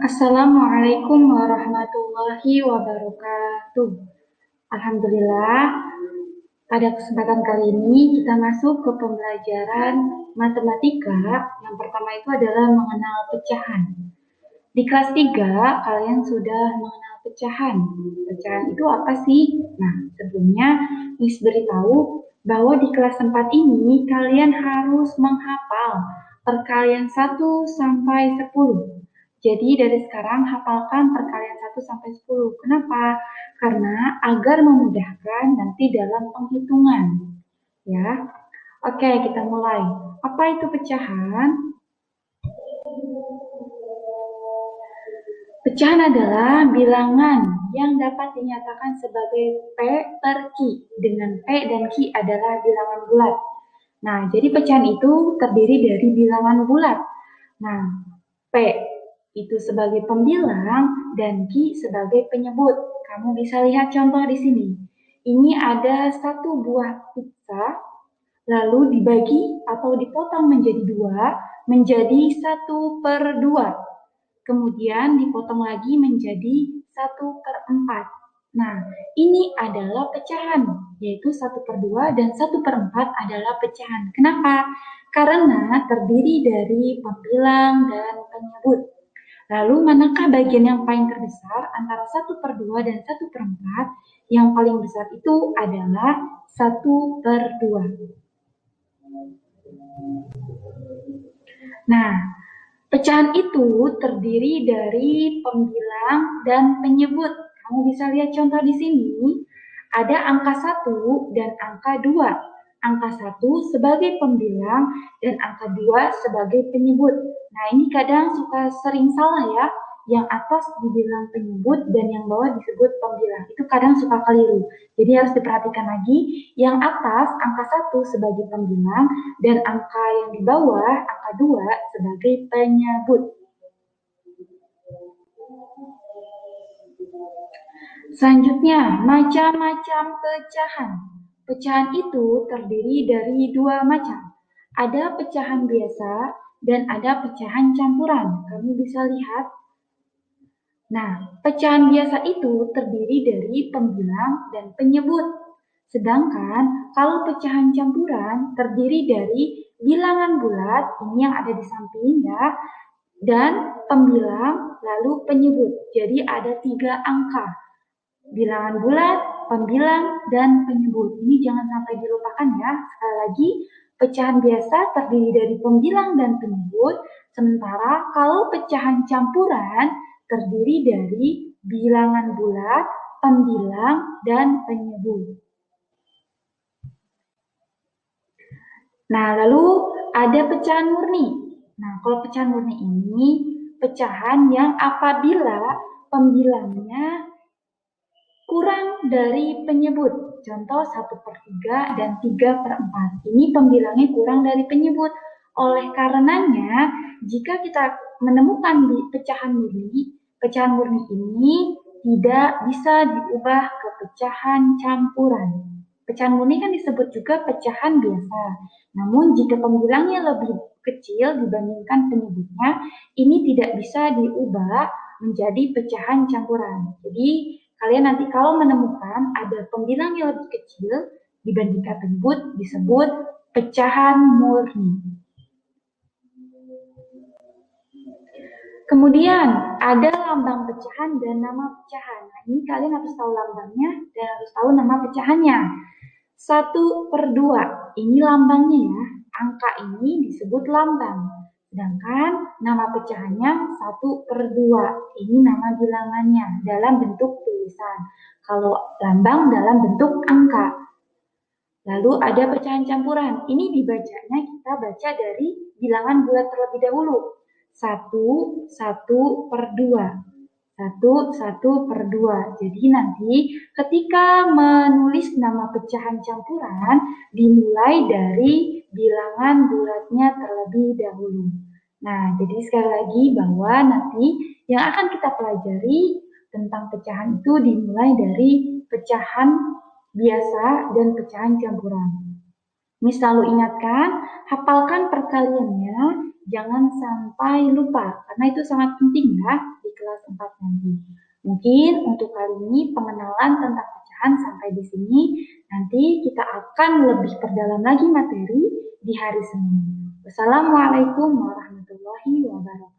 Assalamualaikum warahmatullahi wabarakatuh. Alhamdulillah, pada kesempatan kali ini kita masuk ke pembelajaran matematika. Yang pertama itu adalah mengenal pecahan. Di kelas 3, kalian sudah mengenal pecahan. Pecahan itu apa sih? Nah, sebelumnya Miss beritahu bahwa di kelas 4 ini kalian harus menghafal perkalian 1 sampai 10. Jadi dari sekarang hafalkan perkalian 1 sampai 10. Kenapa? Karena agar memudahkan nanti dalam penghitungan. Ya. Oke, kita mulai. Apa itu pecahan? Pecahan adalah bilangan yang dapat dinyatakan sebagai P per Q, dengan P dan Q adalah bilangan bulat. Nah, jadi pecahan itu terdiri dari bilangan bulat. Nah, P itu sebagai pembilang dan Q sebagai penyebut. Kamu bisa lihat contoh di sini. Ini ada satu buah pizza, lalu dibagi atau dipotong menjadi 2, menjadi 1/2. Kemudian dipotong lagi menjadi 1/4. Nah, ini adalah pecahan, yaitu 1/2 dan 1/4 adalah pecahan. Kenapa? Karena terdiri dari pembilang dan penyebut. Lalu, manakah bagian yang paling terbesar antara 1/2 dan 1/4? Yang paling besar itu adalah 1/2. Nah, pecahan itu terdiri dari pembilang dan penyebut. Kamu bisa lihat contoh di sini. Ada angka 1 dan angka 2. Angka 1 sebagai pembilang dan angka 2 sebagai penyebut. Nah, ini kadang suka sering salah ya. Yang atas dibilang penyebut dan yang bawah disebut pembilang. Itu kadang suka keliru. Jadi harus diperhatikan lagi. Yang atas angka 1 sebagai pembilang dan angka yang di bawah angka 2 sebagai penyebut. Selanjutnya, macam-macam pecahan. Pecahan itu terdiri dari 2 macam. Ada pecahan biasa dan ada pecahan campuran. Kamu bisa lihat. Nah, pecahan biasa itu terdiri dari pembilang dan penyebut. Sedangkan kalau pecahan campuran terdiri dari bilangan bulat, ini yang ada di samping ya, dan pembilang lalu penyebut. Jadi ada 3 angka. Bilangan bulat, pembilang, dan penyebut. Ini jangan sampai dilupakan ya. Sekali lagi, pecahan biasa terdiri dari pembilang dan penyebut, sementara kalau pecahan campuran terdiri dari bilangan bulat, pembilang, dan penyebut. Nah, lalu ada pecahan murni. Nah, kalau pecahan murni ini pecahan yang apabila pembilangnya kurang dari penyebut. Contoh 1/3 dan 3/4. Ini pembilangnya kurang dari penyebut. Oleh karenanya, jika kita menemukan di pecahan murni ini tidak bisa diubah ke pecahan campuran. Pecahan murni kan disebut juga pecahan biasa. Namun jika pembilangnya lebih kecil dibandingkan penyebutnya, ini tidak bisa diubah menjadi pecahan campuran. Jadi kalian nanti kalau menemukan ada pembilang yang lebih kecil dibandingkan penyebut disebut pecahan murni. Kemudian ada lambang pecahan dan nama pecahan. Nah, ini kalian harus tahu lambangnya dan harus tahu nama pecahannya. 1/2 ini lambangnya ya. Angka ini disebut lambang. Sedangkan nama pecahannya 1/2. Ini nama bilangannya dalam bentuk tulisan. Kalau lambang dalam bentuk angka. Lalu ada pecahan campuran. Ini dibacanya kita baca dari bilangan bulat terlebih dahulu. 1/2. 1/2. Jadi nanti ketika menulis nama pecahan campuran dimulai dari bilangan bulatnya terlebih dahulu. Nah, jadi sekali lagi bahwa nanti yang akan kita pelajari tentang pecahan itu dimulai dari pecahan biasa dan pecahan campuran. Miss selalu ingatkan, hafalkan perkaliannya Jangan sampai lupa, karena itu sangat penting ya di kelas 4 nanti. Mungkin untuk kali ini pengenalan tentang pecahan sampai di sini. Nanti kita akan lebih perdalam lagi materi di hari Senin. Wassalamualaikum warahmatullahi wabarakatuh.